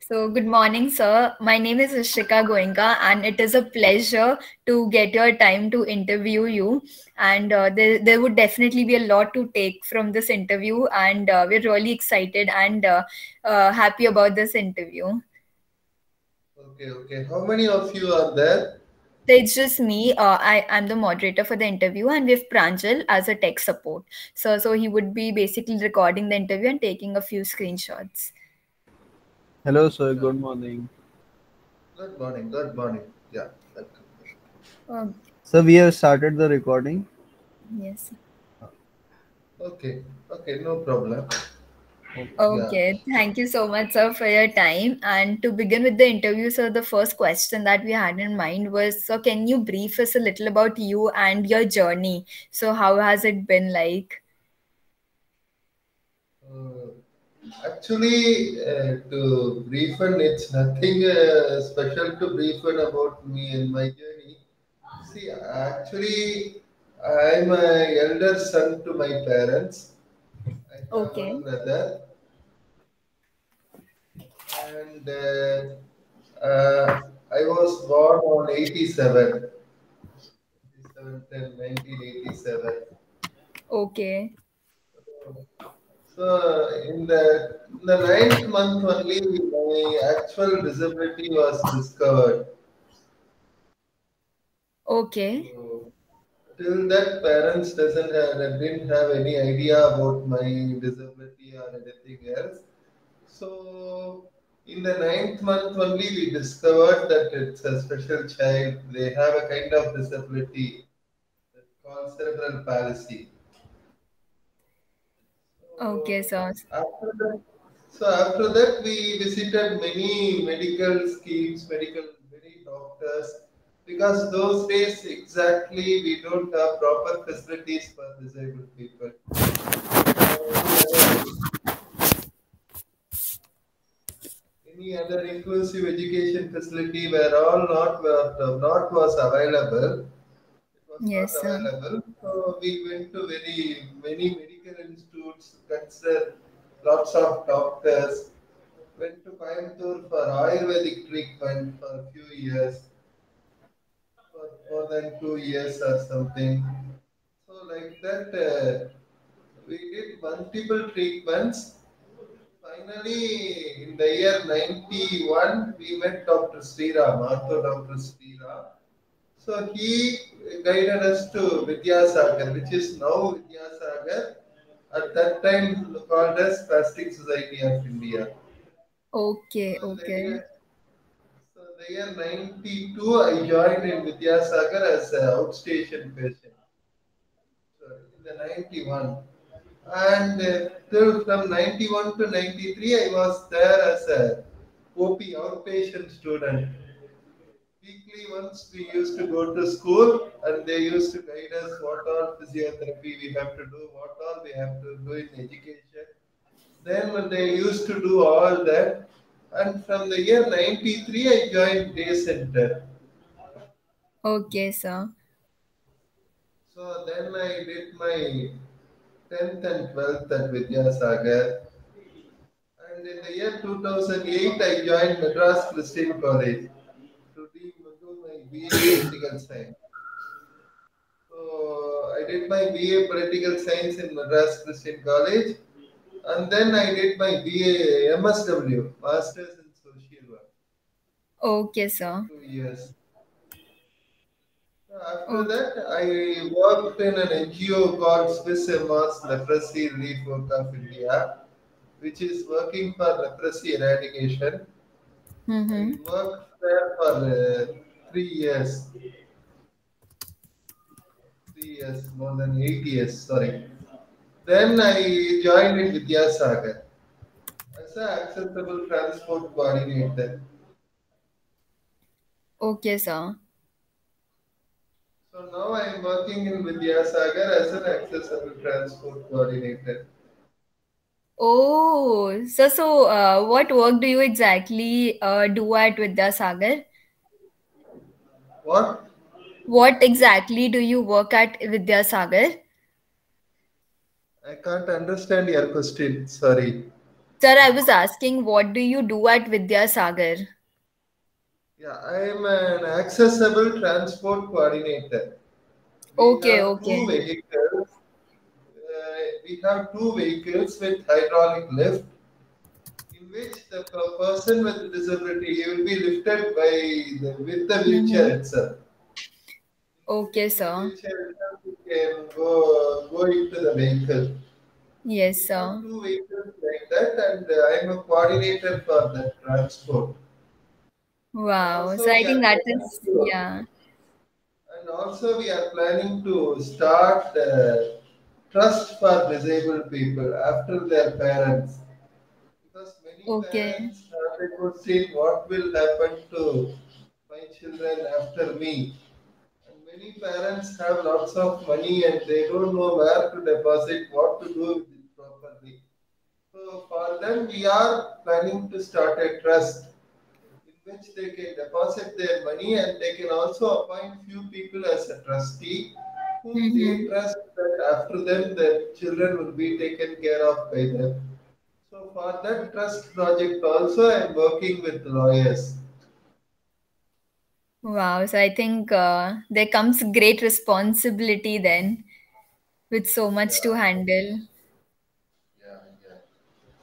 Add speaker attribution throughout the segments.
Speaker 1: So, good morning, sir. My name is Ishika Goenka, and it is a pleasure to get your time to interview you. And there would definitely be a lot to take from this interview, and we're really excited and happy about this interview.
Speaker 2: Okay, okay. How many of you are there?
Speaker 1: So it's just me. I'm the moderator for the interview, and we have Pranjal as a tech support. So he would be basically recording the interview and taking a few screenshots.
Speaker 3: Hello, sir.
Speaker 2: Sure.
Speaker 3: Good morning.
Speaker 2: Good morning, good morning. Yeah, welcome.
Speaker 1: Um,
Speaker 3: So we have started the recording.
Speaker 1: yes.
Speaker 2: Okay, okay, no problem. Yeah.
Speaker 1: Okay, thank you so much, sir, for your time. And to begin with the interview, sir, the first question that we had in mind was, so can you brief us a little about you and your journey? So how has it been like?
Speaker 2: Uh, to briefen, it's nothing special to briefen about me and my journey. See, actually, I'm a elder son to my parents. I have one
Speaker 1: Okay,
Speaker 2: brother, and I was born on 87, 1987.
Speaker 1: okay,
Speaker 2: So in the ninth month only, my actual disability was discovered.
Speaker 1: okay.
Speaker 2: So till that, parents didn't have any idea about my disability or anything else. So in the ninth month only, we discovered that it's a special child. They have a kind of disability called cerebral palsy.
Speaker 1: Okay,
Speaker 2: So
Speaker 1: sir.
Speaker 2: after that, so after that, we visited many medical schemes, many doctors, because those days exactly we don't have proper facilities for disabled people. Any other inclusive education facility were all not was available. It was not
Speaker 1: Yes, sir.
Speaker 2: available. So we went to very many medical institutes, considered lots of doctors. Went to Coimbatore for Ayurvedic treatment for a few years, for more than 2 years or something. So like that, we did multiple treatments. Finally, in the year 91, we met Dr. Sriram, Ortho Dr. Sriram. So he guided us to Vidyasagar, which is now Vidyasagar, at that time called as Plastic Society of India. So
Speaker 1: Okay,
Speaker 2: in the
Speaker 1: okay.
Speaker 2: year, so in the year 92, I joined in Vidyasagar as an outstation patient. So in the 91. And till from 91 to 93, I was there as a OP outpatient student. Weekly once we used to go to school and they used to guide us what all physiotherapy we have to do, what all we have to do in education. Then when they used to do all that, and from the year 93 I joined day center.
Speaker 1: Okay, sir.
Speaker 2: So then I did my 10th and 12th at Vidyasagar. And in the year 2008, I joined Madras Christian College to do my BA Political Science. So I did my BA Political Science in Madras Christian College, and then I did my BA MSW, Masters in Social Work,
Speaker 1: Okay,
Speaker 2: for
Speaker 1: sir.
Speaker 2: 2 years. So after
Speaker 1: Okay.
Speaker 2: that, I worked in an NGO called Swiss MS Leprosy Relief Work of India, which is working for leprosy eradication. I
Speaker 1: Mm-hmm.
Speaker 2: worked there for 3 years, 3 years, more than 8 years, sorry. Then I joined in Vidyasagar as an accessible transport coordinator.
Speaker 1: Okay, sir.
Speaker 2: So now I am working in Vidyasagar as an accessible transport coordinator.
Speaker 1: Oh, so what work do you exactly do at Vidyasagar?
Speaker 2: What?
Speaker 1: What exactly do you work at Vidyasagar?
Speaker 2: I can't understand your question. Sorry.
Speaker 1: Sir, I was asking, what do you do at Vidyasagar?
Speaker 2: Yeah, I am an accessible transport coordinator. We
Speaker 1: Okay,
Speaker 2: have two
Speaker 1: okay.
Speaker 2: vehicles. We have two vehicles with hydraulic lift, in which the person with disability will be lifted by with the wheelchair
Speaker 1: Mm-hmm.
Speaker 2: itself.
Speaker 1: Okay,
Speaker 2: In the
Speaker 1: sir.
Speaker 2: wheelchair itself, you can go into the vehicle.
Speaker 1: Yes,
Speaker 2: We have
Speaker 1: sir.
Speaker 2: two vehicles like that, and I am a coordinator for the transport. And
Speaker 1: Wow. So
Speaker 2: also
Speaker 1: I
Speaker 2: we are
Speaker 1: think that
Speaker 2: planning
Speaker 1: is,
Speaker 2: to,
Speaker 1: yeah.
Speaker 2: and also we are planning to start trust for disabled people after their parents, because many
Speaker 1: Okay.
Speaker 2: parents have a question: what will happen to my children after me? And many parents have lots of money and they don't know where to deposit, what to do with it properly. So for them, we are planning to start a trust in which they can deposit their money, and they can also appoint few people as a trustee whom they
Speaker 1: Mm-hmm.
Speaker 2: trust that after them their children will be taken care of by them. So for that trust project also I am working with lawyers.
Speaker 1: Wow. So I think there comes great responsibility then with so much to
Speaker 2: Yeah,
Speaker 1: handle.
Speaker 2: yeah, yeah.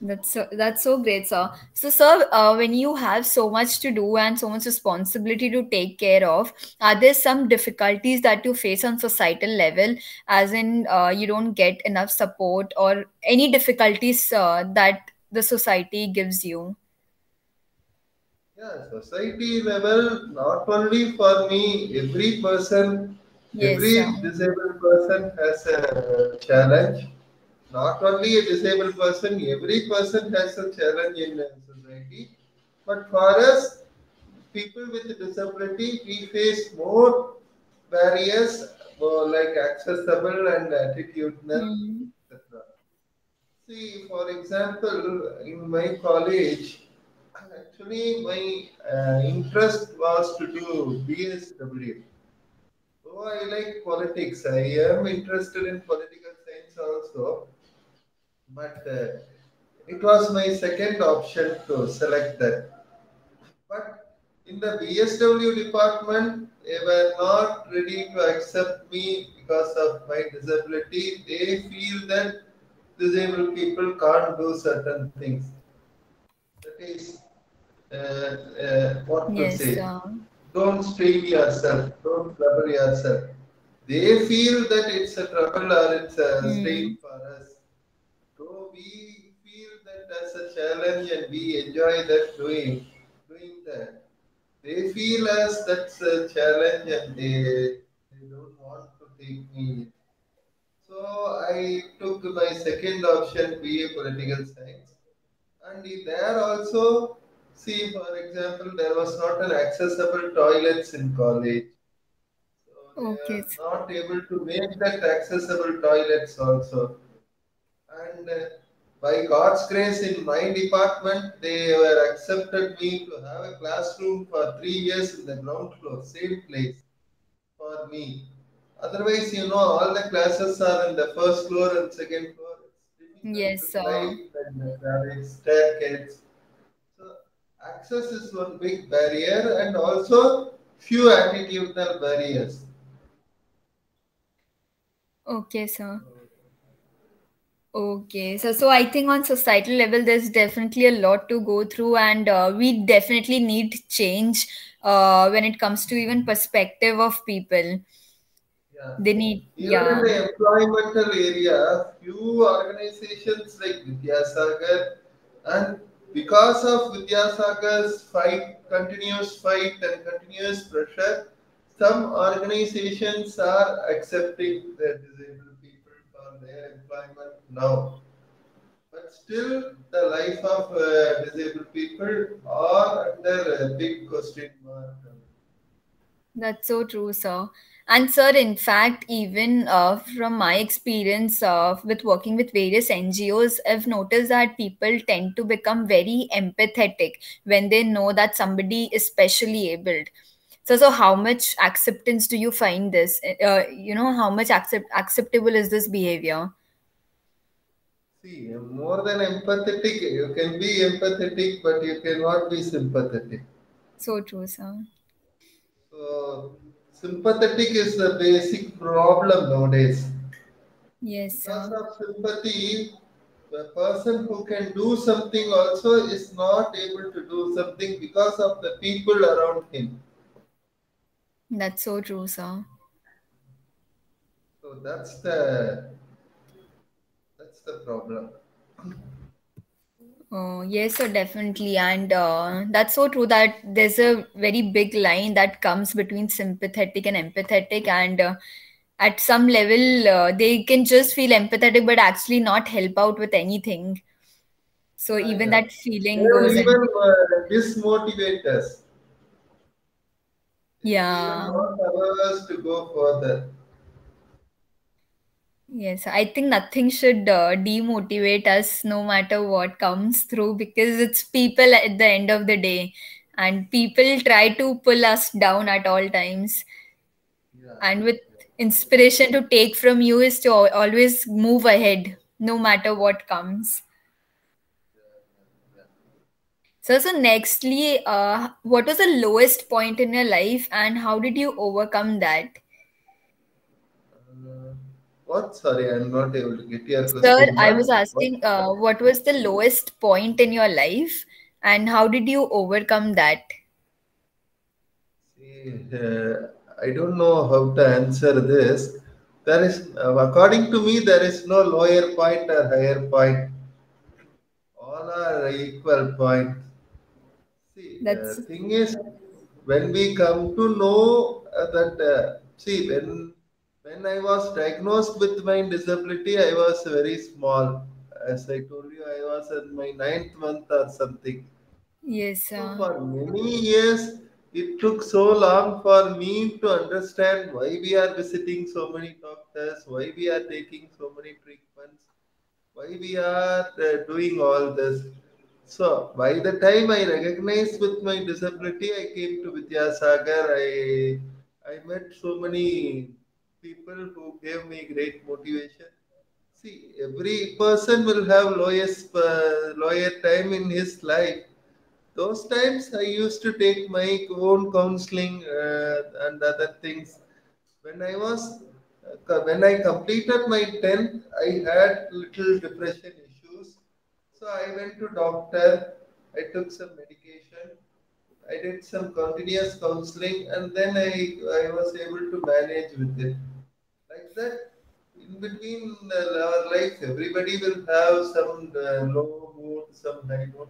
Speaker 1: That's so great, sir. So, sir, when you have so much to do and so much responsibility to take care of, are there some difficulties that you face on societal level, as in you don't get enough support, or any difficulties that the society gives you?
Speaker 2: Yeah, society level, not only for me, every person,
Speaker 1: Yes, sir.
Speaker 2: every disabled person has a challenge. Not only a disabled person, every person has a challenge in society. But for us, people with disability, we face more barriers, like accessible and attitudinal,
Speaker 1: Hmm.
Speaker 2: etc. See, for example, in my college, actually my interest was to do BSW. So I like politics. I am interested in political science also, but it was my second option to select that. But in the BSW department, they were not ready to accept me because of my disability. They feel that disabled people can't do certain things. That is, what to
Speaker 1: Yes,
Speaker 2: say?
Speaker 1: sir.
Speaker 2: Don't strain yourself, don't trouble yourself. They feel that it's a trouble or it's a strain
Speaker 1: Hmm.
Speaker 2: for us. So we feel that as a challenge and we enjoy that doing that. They feel as that's a challenge and they don't want to take me. So I took my second option, BA Political Science. And there also, see, for example, there was not an accessible toilets in college. So they
Speaker 1: Okay.
Speaker 2: are not able to make that accessible toilets also. And by God's grace, in my department, they were accepted me to have a classroom for 3 years in the ground floor, same place for me. Otherwise, all the classes are in the first floor and second floor. It's difficult to
Speaker 1: Yes, sir.
Speaker 2: climb and carry staircase. So access is one big barrier, and also few attitudinal barriers.
Speaker 1: Okay, sir. Okay, so I think on societal level, there's definitely a lot to go through, and we definitely need change when it comes to even perspective of people.
Speaker 2: Yeah.
Speaker 1: They need,
Speaker 2: Even in
Speaker 1: yeah,
Speaker 2: the employmental area, few organizations like Vidyasagar, and because of Vidyasagar's continuous fight and continuous pressure, some organizations are accepting the disabled people for their employment now. But still, the life of disabled people are under a big question mark.
Speaker 1: that's so true, sir. And sir, in fact, even from my experience with working with various NGOs, I've noticed that people tend to become very empathetic when they know that somebody is specially abled. So how much acceptance do you find this? How much acceptable is this behavior?
Speaker 2: See, more than empathetic, you can be empathetic, but you cannot be sympathetic.
Speaker 1: So true, sir.
Speaker 2: So, sympathetic is the basic problem nowadays.
Speaker 1: Yes,
Speaker 2: Because
Speaker 1: sir.
Speaker 2: of sympathy, the person who can do something also is not able to do something because of the people around him.
Speaker 1: That's so true, sir.
Speaker 2: So that's the problem.
Speaker 1: Oh, yes, so definitely. And that's so true that there's a very big line that comes between sympathetic and empathetic. And at some level, they can just feel empathetic, but actually not help out with anything. So
Speaker 2: Yeah,
Speaker 1: even
Speaker 2: yeah.
Speaker 1: that
Speaker 2: They
Speaker 1: feeling
Speaker 2: will
Speaker 1: goes in.
Speaker 2: even dismotivate us. They will even
Speaker 1: Yeah.
Speaker 2: not allow us to go further.
Speaker 1: Yes, I think nothing should demotivate us no matter what comes through because it's people at the end of the day, and people try to pull us down at all times.
Speaker 2: Yeah,
Speaker 1: And with
Speaker 2: yeah,
Speaker 1: inspiration to take from you is to always move ahead no matter what comes.
Speaker 2: yeah.
Speaker 1: So nextly, what was the lowest point in your life and how did you overcome that?
Speaker 2: Uh, what? Sorry, I'm not able to get your
Speaker 1: Sir,
Speaker 2: question.
Speaker 1: I was
Speaker 2: What?
Speaker 1: asking, what was the lowest point in your life and how did you overcome that?
Speaker 2: See, I don't know how to answer this. There is, according to me, there is no lower point or higher point. All are equal points. See,
Speaker 1: That's
Speaker 2: thing is, when we come to know that, when I was diagnosed with my disability, I was very small. As I told you, I was in my ninth month or something.
Speaker 1: yes,
Speaker 2: So for many years, it took so long for me to understand why we are visiting so many doctors, why we are taking so many treatments, why we are doing all this. So by the time I recognized with my disability, I came to Vidyasagar. I met so many people who gave me great motivation. See, every person will have lawyer time in his life. Those times I used to take my own counseling and other things. When when I completed my 10th, I had little depression issues. So I went to doctor. I took some medication. I did some continuous counseling, and then I was able to manage with it. Like that, in between our life, everybody will have some low mood, some high mood.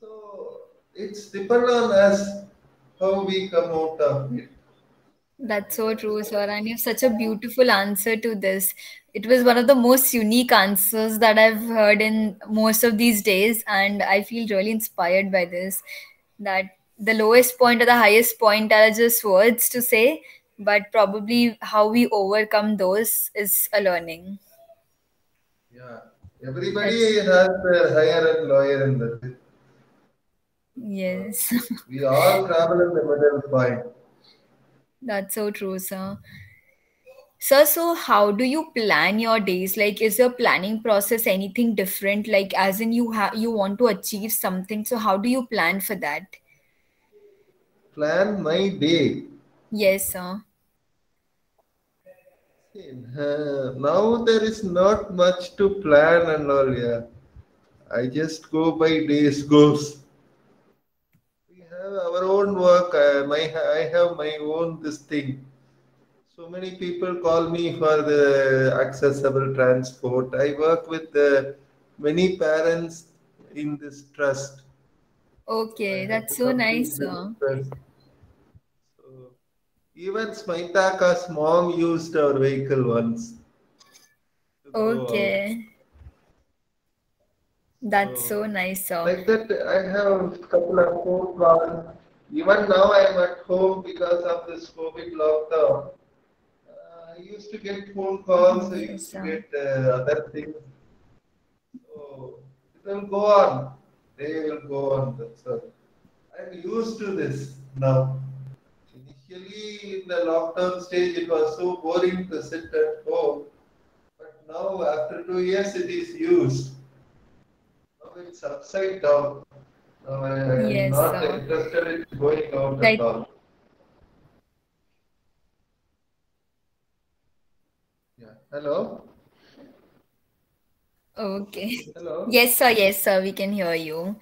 Speaker 2: So it's depend on us how we come out of it.
Speaker 1: that's so true, sir. And you have such a beautiful answer to this. It was one of the most unique answers that I've heard in most of these days. And I feel really inspired by this. That the lowest point or the highest point are just words to say, but probably how we overcome those is a learning.
Speaker 2: Yeah, everybody
Speaker 1: That's,
Speaker 2: has a higher and lower in the. So
Speaker 1: yes,
Speaker 2: we all travel in the middle point.
Speaker 1: that's so true, sir. Sir, so how do you plan your days? Like, is your planning process anything different? Like, as in you want to achieve something, so how do you plan for that?
Speaker 2: Plan my day.
Speaker 1: Yes, sir.
Speaker 2: See, now there is not much to plan and all. Yeah, I just go by days goes. We have our own work. I have my own this thing. So many people call me for the accessible transport. I work with many parents in this trust. So I
Speaker 1: Okay,
Speaker 2: have
Speaker 1: that's
Speaker 2: to
Speaker 1: so
Speaker 2: complete
Speaker 1: nice,
Speaker 2: this
Speaker 1: sir.
Speaker 2: trust. So even Smaitaka's mom used our vehicle once to go out.
Speaker 1: Okay, that's so
Speaker 2: So
Speaker 1: nice, sir.
Speaker 2: like that, I have a couple of phone calls. Even now, I am at home because of this COVID lockdown. I used to get phone calls. I
Speaker 1: Yes,
Speaker 2: used to
Speaker 1: sir.
Speaker 2: get other things. So it will go on. They will go on. So I'm used to this now. Initially, in the lockdown stage, it was so boring to sit at home. But Now, after 2 years, it is used. Now it's upside down. Now I am
Speaker 1: Yes,
Speaker 2: not
Speaker 1: sir.
Speaker 2: interested in going out at
Speaker 1: Right.
Speaker 2: all. Yeah. Hello?
Speaker 1: Okay.
Speaker 2: Hello?
Speaker 1: Yes, sir. Yes, sir. We can hear you.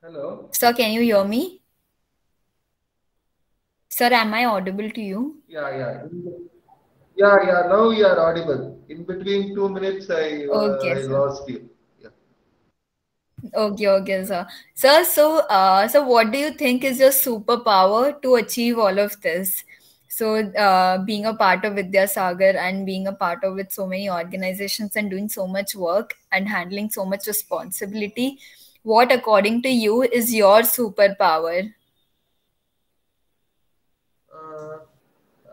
Speaker 2: Hello?
Speaker 1: Sir, can you hear me? Sir, am I audible to you?
Speaker 2: Yeah, yeah. Yeah. Now you are audible. In between 2 minutes,
Speaker 1: Okay,
Speaker 2: I
Speaker 1: sir.
Speaker 2: lost you. Yeah.
Speaker 1: Okay, okay, sir. Sir, so what do you think is your superpower to achieve all of this? So, being a part of Vidya Sagar and being a part of with so many organizations and doing so much work and handling so much responsibility, what according to you is your superpower?
Speaker 2: Uh,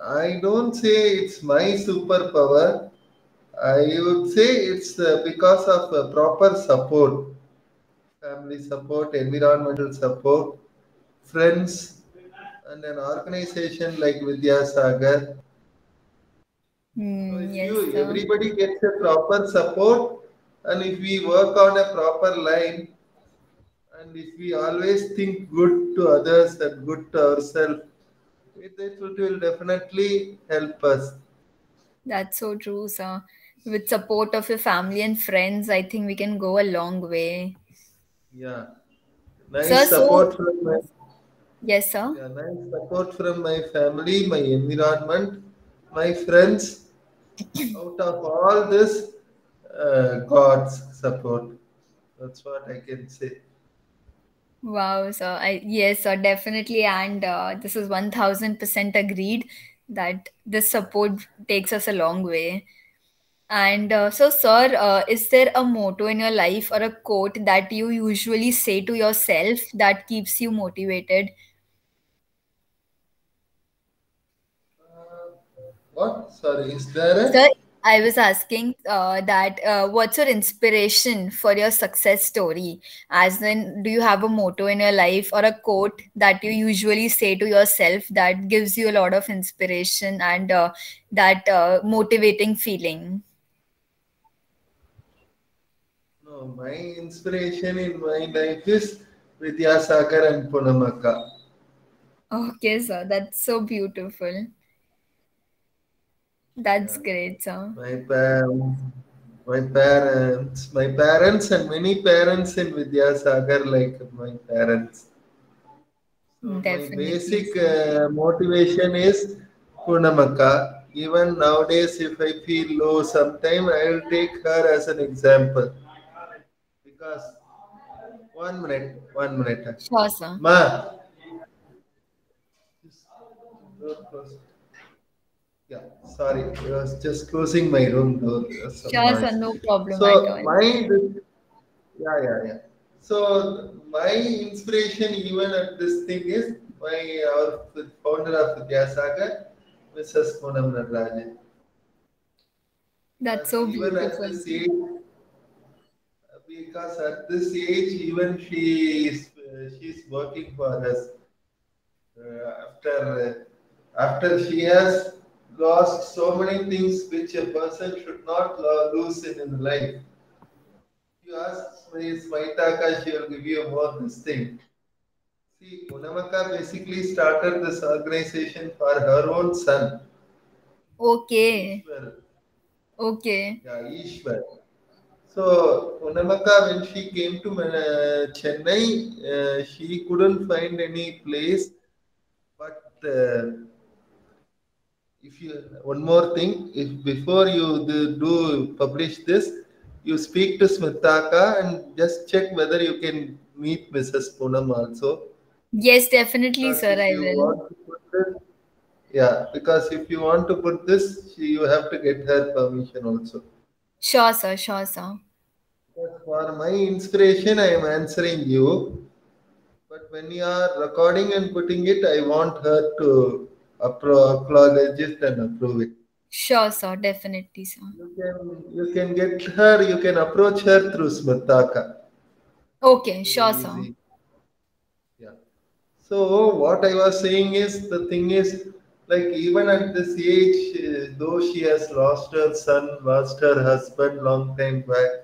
Speaker 2: I don't say it's my superpower. I would say it's because of proper support, family support, environmental support, friends, and an organization like Vidya Sagar. So
Speaker 1: Hmm,
Speaker 2: if
Speaker 1: yes,
Speaker 2: you
Speaker 1: sir.
Speaker 2: everybody gets a proper support, and if we work on a proper line, and if we always think good to others and good to ourselves, it will definitely help us.
Speaker 1: That's so true, sir. With support of your family and friends, I think we can go a long way.
Speaker 2: Yeah,
Speaker 1: Sir,
Speaker 2: nice
Speaker 1: so
Speaker 2: support from my
Speaker 1: yes, sir.
Speaker 2: yeah, nice support from my family, my environment, my friends. Out of all this, God's support. That's what I can say.
Speaker 1: Wow, sir. Yes, sir, definitely. And this is 1000% agreed that this support takes us a long way. And so, sir, is there a motto in your life or a quote that you usually say to yourself that keeps you motivated?
Speaker 2: What? Sorry, is there
Speaker 1: Sir,
Speaker 2: a?
Speaker 1: I was asking that what's your inspiration for your success story? As in, do you have a motto in your life or a quote that you usually say to yourself that gives you a lot of inspiration and that motivating feeling?
Speaker 2: No, my inspiration in my life is Vidyasagar and Punamaka.
Speaker 1: Okay, sir, that's so beautiful. That's
Speaker 2: Yeah.
Speaker 1: great, sir.
Speaker 2: My parents, my parents, and many parents in Vidyasagar like my parents. So my
Speaker 1: Definitely,
Speaker 2: basic
Speaker 1: sir.
Speaker 2: motivation is Punamaka. Even nowadays, if I feel low, sometime I will take her as an example. Because 1 minute.
Speaker 1: Sure, sir.
Speaker 2: Ma, just door close. Yeah, sorry, I was just closing my room door. There was some
Speaker 1: Sure, sir,
Speaker 2: noise.
Speaker 1: no problem at
Speaker 2: So
Speaker 1: all.
Speaker 2: yeah. So my inspiration even at this thing is our founder of Vidyasagar, Mrs. Poonam Natarajan.
Speaker 1: That's
Speaker 2: Because
Speaker 1: so
Speaker 2: even at
Speaker 1: beautiful,
Speaker 2: this
Speaker 1: sir.
Speaker 2: age, because at this age, even she's working for us. After she has lost so many things which a person should not lose in life. If you ask Smaitaka, she will give you more this thing. See, Punamaka basically started this organization for her own son,
Speaker 1: Okay.
Speaker 2: Ishwar.
Speaker 1: Okay.
Speaker 2: Yeah, Ishwar. So, Punamaka, when she came to Chennai, she couldn't find any place. But if you one more thing, if before you do publish this, you speak to Smitaka and just check whether you can meet Mrs. Poonam also.
Speaker 1: Yes, definitely,
Speaker 2: Because
Speaker 1: sir,
Speaker 2: if
Speaker 1: I
Speaker 2: you
Speaker 1: will.
Speaker 2: want to put this, yeah, because if you want to put this, you have to get her permission also.
Speaker 1: Sure, sir. Sure, sir.
Speaker 2: But for my inspiration, I am answering you. But when you are recording and putting it, I want her to acknowledge it and approve it.
Speaker 1: Sure, sir. Definitely, sir.
Speaker 2: You can get her. You can approach her through Smitaka.
Speaker 1: Okay,
Speaker 2: Very
Speaker 1: sure, sir.
Speaker 2: easy. Yeah. So what I was saying is the thing is Like even at this age, though she has lost her son, lost her husband long time back,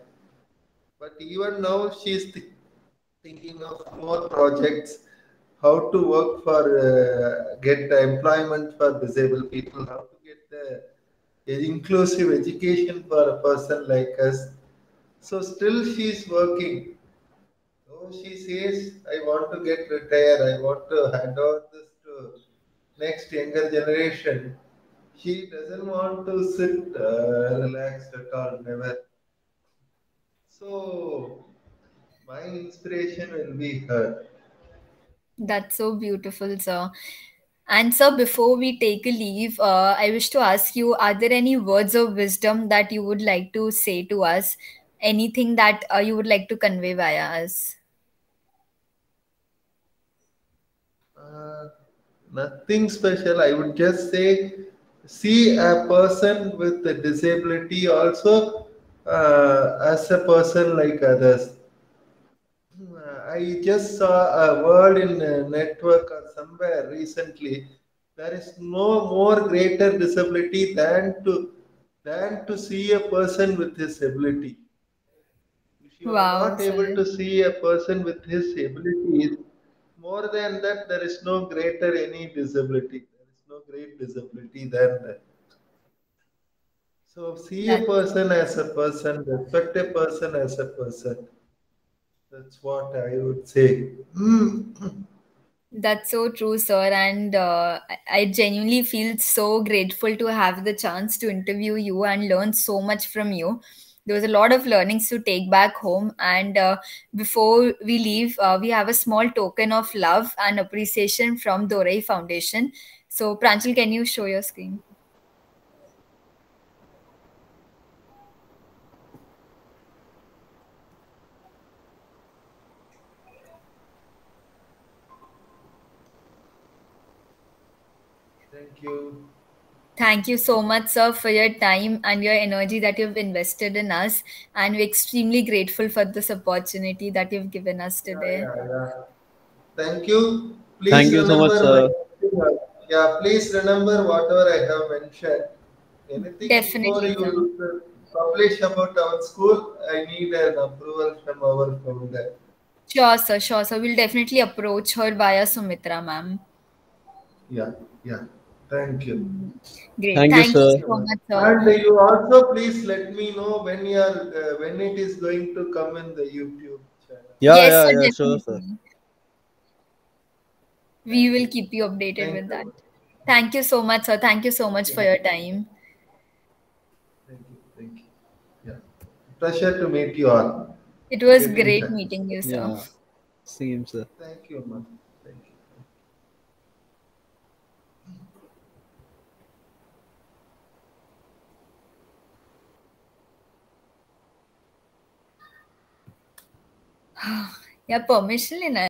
Speaker 2: but even now she's thinking of more projects, how to work for get the employment for disabled people, how to get the inclusive education for a person like us. So still she's working. So she says, I want to get retired. I want to hand over this to next younger generation. She doesn't want to sit relaxed at all, never. So my inspiration will be her.
Speaker 1: That's so beautiful, sir. And sir, before we take a leave, I wish to ask you, are there any words of wisdom that you would like to say to us? Anything that you would like to convey via us?
Speaker 2: Uh, Nothing special. I would just say, see a person with a disability also as a person like others. I just saw a word in a network or somewhere recently. There is no more greater disability than to see a person with his ability. If you are
Speaker 1: Wow,
Speaker 2: not able
Speaker 1: sir.
Speaker 2: to see a person with his abilities, more than that, there is no greater any disability. There is no great disability than that. So see a
Speaker 1: That's
Speaker 2: person as a person, respect a person as a person. That's what I would say.
Speaker 1: That's so true, sir. And I genuinely feel so grateful to have the chance to interview you and learn so much from you. There was a lot of learnings to take back home. And before we leave, we have a small token of love and appreciation from Dorai-Foundation. So, Pranchal, can you show your screen?
Speaker 2: Thank you.
Speaker 1: Thank you so much, sir, for your time and your energy that you've invested in us. And we're extremely grateful for this opportunity that you've given us
Speaker 2: Yeah,
Speaker 1: today.
Speaker 2: yeah, yeah. Thank you. Please
Speaker 3: Thank you so much,
Speaker 2: remember my.
Speaker 3: sir.
Speaker 2: Yeah, please remember whatever I have mentioned. Anything before
Speaker 1: Definitely, sir.
Speaker 2: you publish about our school, I need an approval from our founder.
Speaker 1: Sure, sir. Sure, sir. We'll definitely approach her via Sumitra, ma'am.
Speaker 2: Yeah, yeah. Thank you.
Speaker 1: Mm. Great.
Speaker 3: Thank you,
Speaker 1: Thank you
Speaker 3: sir.
Speaker 2: Thank you,
Speaker 1: so
Speaker 2: ma'am.
Speaker 1: much, sir.
Speaker 2: And you also please let me know when you are when it is going to come in the YouTube channel.
Speaker 3: Yeah,
Speaker 1: Yes,
Speaker 3: yeah,
Speaker 1: sir.
Speaker 3: yeah, sure, sir.
Speaker 1: Definitely. We
Speaker 2: Thank
Speaker 1: will
Speaker 2: you.
Speaker 1: keep you updated
Speaker 2: Thank
Speaker 1: with
Speaker 2: you,
Speaker 1: that.
Speaker 2: ma'am.
Speaker 1: Thank you so much, sir. Thank you so
Speaker 2: Thank
Speaker 1: much
Speaker 2: you,
Speaker 1: for
Speaker 2: ma'am.
Speaker 1: your time.
Speaker 2: Thank you. Thank you. Yeah. Pleasure to meet you all.
Speaker 1: It was
Speaker 2: Get in
Speaker 1: great
Speaker 2: touch.
Speaker 1: meeting you, sir.
Speaker 3: Yeah, same, sir.
Speaker 2: Thank you, ma'am. Thank you.
Speaker 1: Yeah, permission लेना है.